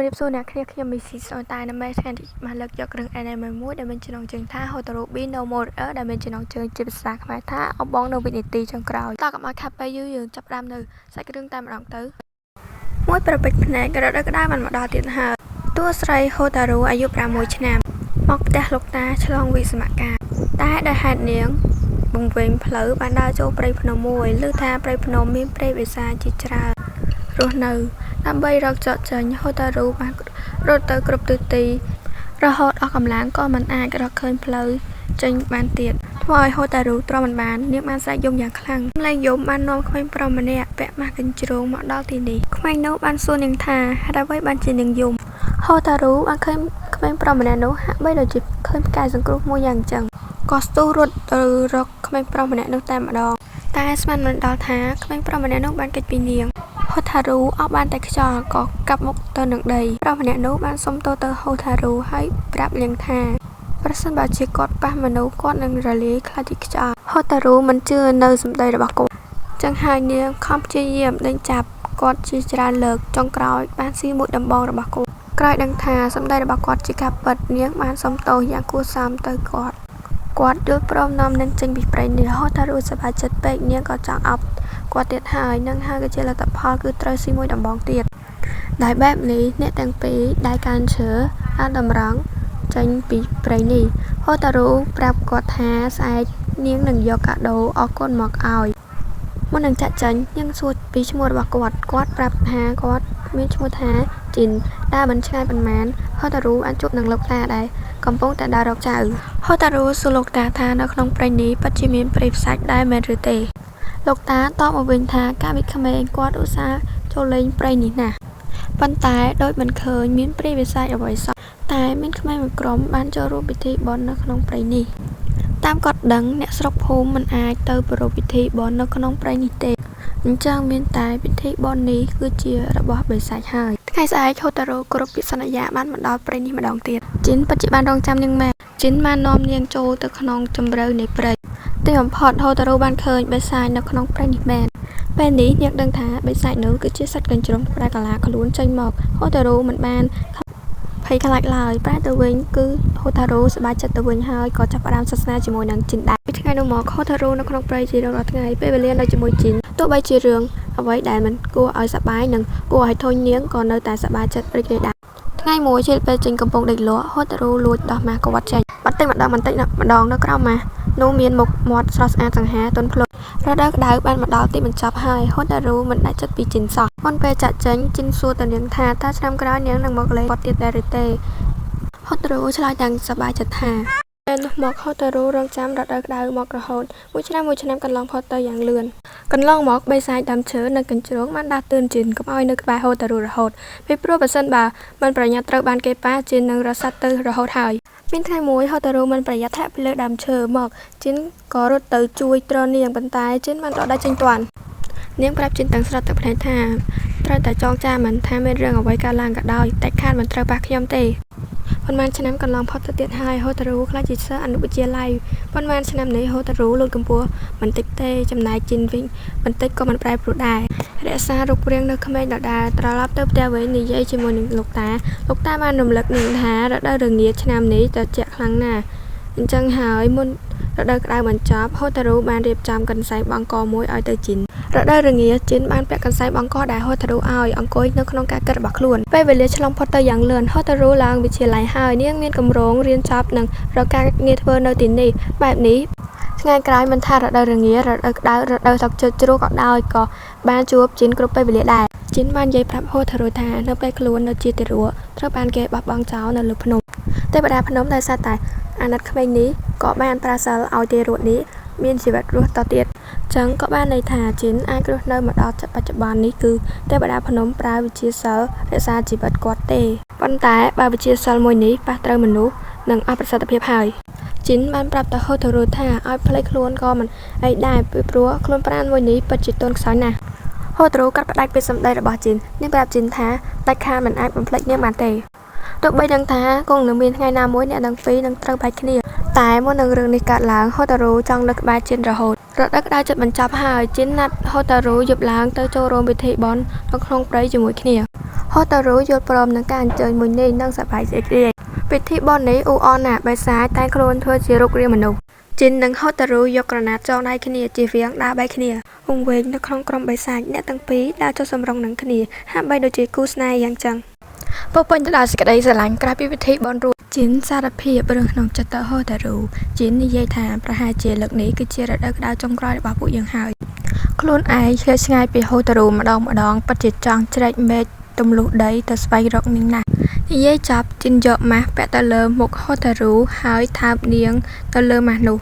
មានសួរអ្នកគ្នាខ្ញុំមីស៊ីស្អតែនៅមេថ្ងៃនេះមកលើកយករឿង anime មួយដែលមានចំណងជើងថា Hotaru Be No More ដែលមានចំណងជើងជាភាសាខ្មែរថាអបងនៅវិនាទីចុងក្រោយតើកុំឲ្យខាត់ពេលយូរយើងចាប់ផ្ដើមនៅសាច់រឿងតែម្ដងទៅមួយប្រពេចភ្នែករដូវក្តៅបានមកដល់ទៀតហើយតួស្រី Hotaru អាយុ6ឆ្នាំមកផ្ទះលោកតាឆ្លងវិស្សមការតែដោយហេតុនាងបង្វេងផ្លូវបានដើរចូលព្រៃភ្នំមួយឮថាព្រៃភ្នំមានព្រៃវិសាជាច្រើនរស់នៅដើម្បីរកចតចេញ Hotaru បានរត់ទៅគ្រប់ទិសទីរហូតអស់កម្លាំងក៏មិនអាចរកឃើញផ្លូវចេញបានទៀតធ្វើឲ្យ Hotaru ទ្រាំមិនបាននាងបានស្រែកយំយ៉ាងខ្លាំងម្លេះយំបាននាំក្មេងប្រុសម្នាក់ពាក់ម៉ាស់កញ្ជ្រោងមកដល់ទីនេះក្មេងនោះបានសួរនាងថាហេតុអ្វីបានជានាងយំ Hotaru បានឃើញក្មេងប្រុសម្នាក់នោះហាក់បីដូចជាឃើញផ្កាយសង្គ្រោះមួយយ៉ាងចឹងក៏ស្ទុះរត់ទៅរកក្មេងប្រុសម្នាក់នោះតែម្ដងតែស្មានមិនដល់ថាក្មេងប្រុសម្នាក់នោះបានគេចពីនាងHotaru អស់បានតែខ្យល់ក៏កាប់មុខទៅនឹងដីប្រុសម្នាក់នោះបានសុំទោសទៅ Hotaru ហើយប្រាប់នាងថាប្រសិនបើជាគាត់ប៉ះមនុស្សគាត់នឹងរលាយខ្លាចជាខ្យល់ Hotaru មិនជឿនៅសម្ដីរបស់គាត់ចឹងហើយនាងខំព្យាយាមដេញចាប់គាត់ជាច្រើនលើកចុងក្រោយបានស៊ីមួយដំបងរបស់គាត់ក្រោយដឹងថាសម្ដីរបស់គាត់ជាការពិតនាងបានសុំទោសយ៉ាងគួរសមទៅគាត់យល់ព្រមនាំនាងចេញពីព្រៃនេះ Hotaru សប្បាយចិត្តពេកនាងក៏ចង់អប់គាត់ទៀតហើយនឹងហើយក៏ជាលទ្ធផលគឺត្រូវស៊ីមួយដំបងទៀតដោយបែបនេះអ្នកទាំងពីរដែលកាន់ឈើបានតម្រង់ចេញពីព្រៃនេះ Hotaru ប្រាប់គាត់ថាស្អែកនាងនឹងយកកាដូអរគុណមកឲ្យមុននឹងចាក់ចេញនាងសួរពីឈ្មោះរបស់គាត់ប្រាប់ថាគាត់មានឈ្មោះថាជីនដែលមិនឆ្ងាយប៉ុន្មាន Hotaru បានជួបនឹងលោកតាដែលកំពុងតែដើររកចៅ Hotaru សួរលោកតាថានៅក្នុងព្រៃនេះពិតជាមានព្រៃផ្សាច់ដែរមែនឬទេលោកតាតបមកវិញថាកាលពីក្មេងគាត់ឧស្សាហ៍ចូលលេងព្រៃនេះណាស់ប៉ុន្តែដូចមិនឃើញមានព្រៃវិសាចអ្វីសោះតែមានក្មេងមួយក្រុមបានចូលរួមពិធីបុណ្យនៅក្នុងព្រៃនេះតាមគាត់ដឹងអ្នកស្រុកភូមិមិនអាចទៅប្រារព្ធពិធីបុណ្យនៅក្នុងព្រៃនេះទេអញ្ចឹងមានតែពិធីបុណ្យនេះគឺជារបស់បិសាចហើយថ្ងៃស្អែក Hotaru គ្រប់ពីសន្យាបានមកដល់ព្រៃនេះម្ដងទៀតជីនពិតជាបានរងចាំនាងមែនជីនបាននាំនាងចូលទៅក្នុងជម្រៅនៃព្រៃទីបំផុត Hotaru បានឃើញបិសាចនៅក្នុងព្រៃនេះមែនពេលនេះនាងដឹងថាបិសាចនោះគឺជាសត្វកញ្ជ្រោងប្រែកាឡាខ្លួនចេញមក Hotaru មិនបានភ័យខ្លាចឡើយប្រែទៅវិញគឺ Hotaru សប្បាយចិត្តទៅវិញហើយក៏ចាប់ផ្ដើមសាសនាជាមួយនឹងជីនដែរពីថ្ងៃនោះមក Hotaru នៅក្នុងព្រៃជារៀងរាល់ថ្ងៃពេលវេលានៅជាមួយជីនទោះបីជារឿងអ្វីដែលមិនគួរឲ្យសប្បាយនិងគួរឲ្យធុញនាងក៏នៅតែសប្បាយចិត្តរីករាយដែរថ្ងៃមួយជាពេលជីនកំពុងដេកលក់ Hotaru លួចដោះម៉ាស់គាត់ចេញបន្តិចម្ដងនៅក្រោមម៉ាស់នោះមានមុខមាត់ស្រស់ស្អាតសង្ហាទន់ភ្លន់រដូវក្តៅបានមកដល់ទីបញ្ចប់ហើយ Hotaru មិនដាច់ចិត្តពីជីនសោះមុនពេលចាក់ចេញជីនសួរទៅនាងថាតើឆ្នាំក្រោយនាងនឹងមកលេងគាត់ទៀតដែរឬទេ Hotaru ឆ្លើយទាំងសប្បាយចិត្តថាពេលនោះមក Hotaru រងចាំរដូវក្តៅមករហូតមួយឆ្នាំកន្លងផុតទៅយ៉ាងលឿនកន្លងមកបិសាចដើមឈើនិងកញ្ជ្រោងបានដាស់តឿនជីនកុំឲ្យនៅក្បែរ Hotaru រហូតពីព្រោះបើសិនបើមិនប្រញាប់ត្រូវបានគេប៉ះជីននឹងរសាត់ទៅរហូតហើយមានថ្ងៃមួយ Hotaru មិនប្រយ័ត្នធ្លាក់ពីលើដើមឈើមកជីនក៏រត់ទៅជួយទ្រនាងប៉ុន្តែជីនបានដកដៃចេញទាន់នាងប្រាប់ជីនទាំងស្រស់ទឹកភ្នែកថាត្រូវតែចងចាំមិនថាមានរឿងអ្វីកើតឡើងក៏ដោយតែខានមិនត្រូវប៉ះខ្ញុំទេប៉ុន្មានឆ្នាំកន្លងផុតទៅទៀតហើយ Hotaru ខ្លះជាសិស្សអនុវិទ្យាល័យប៉ុន្មានឆ្នាំនេះ Hotaru លូតកម្ពស់បន្តិចទេចំណែកជីនវិញបន្តិចក៏មិនប្រែប្រួលដែររក្សារូបរាងនៅក្មេងដដែលត្រឡប់ទៅផ្ទះវិញនិយាយជាមួយនឹងលោកតាបានរំលឹកនាងថារដូវរងាឆ្នាំនេះត្រជាក់ខ្លាំងណាស់អញ្ចឹងហើយមុនរដូវក្តៅបញ្ចប់ Hotaru បានរៀបចំកន្សែងបង្គោលមួយឲ្យទៅជីនរដូវរងាជីនបានពាក់កន្សែងបង្គោលដែល Hotaru ឲ្យអង្គុយនៅក្នុងការគិតរបស់ខ្លួនពេលវេលាឆ្លងផុតទៅយ៉ាងលឿន Hotaru ឡើងវិទ្យាល័យហើយនាងមានកម្រងរៀនចប់និងរកការងារធ្វើនៅទីនេះបែបនេះថ្ងៃក្រោយមិនថារដូវរងារដូវក្តៅរដូវទឹកជើជ្រោះក៏ដោយក៏បានជួបជីនគ្រប់ពេលវេលាដែរជីនបាននិយាយប្រាប់ Hotaru ថានៅពេលខ្លួននៅជាទារកត្រូវបានគេបោះបង់ចោលនៅលើភ្នំទេវតាភ្នំដែលសារតែអាណិតក្មេងនេះក៏បានប្រាសិលឲ្យទារកនេះមានជីវិតរស់តទៀតចឹងក៏បានន័យថាជីនអាចរស់នៅមកដល់បច្ចុប្បន្ននេះគឺទេវតាភ្នំប្រើវិជាសិលរក្សាជីវិតគាត់ទេប៉ុន្តែបើវិជាសិលមួយនេះប៉ះត្រូវមនុស្សនឹងអស់ប្រសិទ្ធភាពហើយជីនបានប្រាប់ទៅ Hotaru ថាឲ្យផ្លេចខ្លួនក៏មិនអីដែរពីព្រោះខ្លួនប្រាណមួយនេះពិតជាទន់ខ្សោយណាស់ Hotaru កាត់ផ្ដាច់ពីសម្ដីរបស់ជីននាងប្រាប់ជីនថាដាច់ខាតមិនអាចបំភ្លេចនាងបានទេទោះបីដឹងថាគង់នឹងមានថ្ងៃណាមួយអ្នកទាំងពីរនឹងត្រូវបែកគ្នាតែមុននឹងរឿងនេះកើតឡើង Hotaru ចង់នៅក្បែរជីនរហូតរដូវក្តៅជិតបញ្ចប់ហើយជីនណាត់ Hotaru យប់ឡើងទៅចូលរួមពិធីបុណ្យនៅក្នុងព្រៃជាមួយគ្នា ហូតារូយល់ព្រមនឹងការអញ្ជើញមួយនេះនិងសប្បាយរីករាយពិធីបុណ្យនេះអ៊ូអរណាស់បិសាចតែខ្លួនធ្វើជារូបរាងមនុស្សជីននិងហូតារូយកក្រណាត់ចងដៃគ្នាជាវាងដើរបែកគ្នាវង្វេងនៅក្នុងក្រុមបិសាចអ្នកទាំងពីរដើរចុះសម្រុងនឹងគ្នាហាក់បីដូចជាគូស្នេហ៍យ៉ាងចឹងពោពេញទៅដោយសេចក្តីស្រឡាញ់ក្រៅពីពិធីបុណ្យរួចជីនសារភាពរឿងក្នុងចិត្តទៅហូតារូជីននិយាយថាប្រហែលជាលើកនេះគឺជារដូវក្តៅចុងក្រោយរបស់ពួកយើងហើយខ្លួនឯងឆ្ងាយឆ្ងាយពីហូតារូម្ដងពិតជាចង់ជ្រែកមេឃទម្លុះដីទៅស្វែងរកនាងណាស់និយាយចប់ជីនយកម៉ាស់ពាក់ទៅលើមុខហូតារូហើយថើបនាងទៅលើម៉ាស់នោះ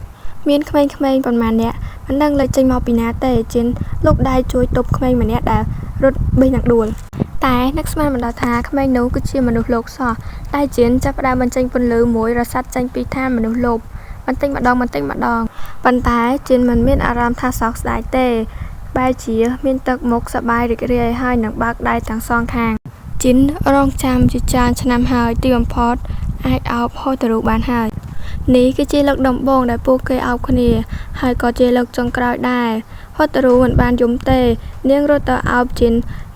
មានក្មេងៗប៉ុន្មាននាក់មិនដឹងលេចចេញមកពីណាទេជីនលោកដៃជួយទប់ក្មេងម្នាក់ដែលរត់បេះនឹងដួលតែនឹកស្មានមិនដល់ថាក្មេងនោះគឺជាមនុស្សលោកសោះតែជីនចាប់ផ្ដើមបញ្ចេញពន្លឺមួយរសាត់ចេញពីឋានមនុស្សលោកបន្តិចម្ដងប៉ុន្តែជីនមិនមានអារម្មណ៍ថាសោកស្ដាយទេបែរជាមានទឹកមុខសប្បាយរីករាយហើយនឹងបើកដៃទាំងសងខាងជីនរងចាំជាច្រើនឆ្នាំហើយទីបំផុតអាចអោបហូតារូបានហើយនេះគឺជាលើកដំបូងដែលពួកគេអោបគ្នាហើយក៏ជាលើកចុងក្រោយដែរហូតារូមិនបានយំទេនាងរត់ទៅអោបជីន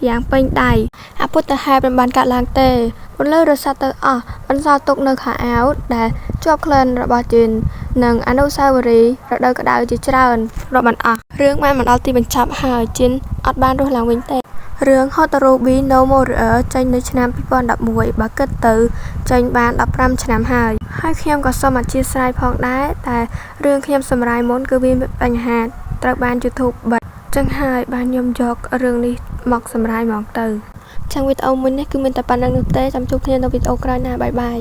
យ៉ាងពេញដៃអពុទ្ធហេតុមិនបានកាត់ឡើងទេពន្លឺរសាត់ទៅអស់បន្សល់ទុកនៅខោអាវដែលជាប់ក្លិនរបស់ជីននិងអនុស្សាវរីយ៍រដូវក្តៅជាច្រើនរាប់មិនអស់រឿងបានមកដល់ទីបញ្ចប់ហើយជីនអត់បានរស់ឡើងវិញទេរឿង Hotarubi no Warrior ចេញនៅឆ្នាំ2011បើគិតទៅចេញបាន15ឆ្នាំហើយខ្ញុំក៏សូមអធិស្ឋានផងដែរតែរឿងខ្ញុំសម្រាយមុនគឺវាមានបញ្ហាត្រូវបាន YouTube បិទចឹងហើយបានខ្ញុំយករឿងនេះមកសម្រាយហ្មងទៅចឹងវីដេអូមួយនេះគឺមានតែប៉ុណ្្នឹងនោះទេចាំជួបគ្នានៅវីដេអូក្រោយណាបាយបាយ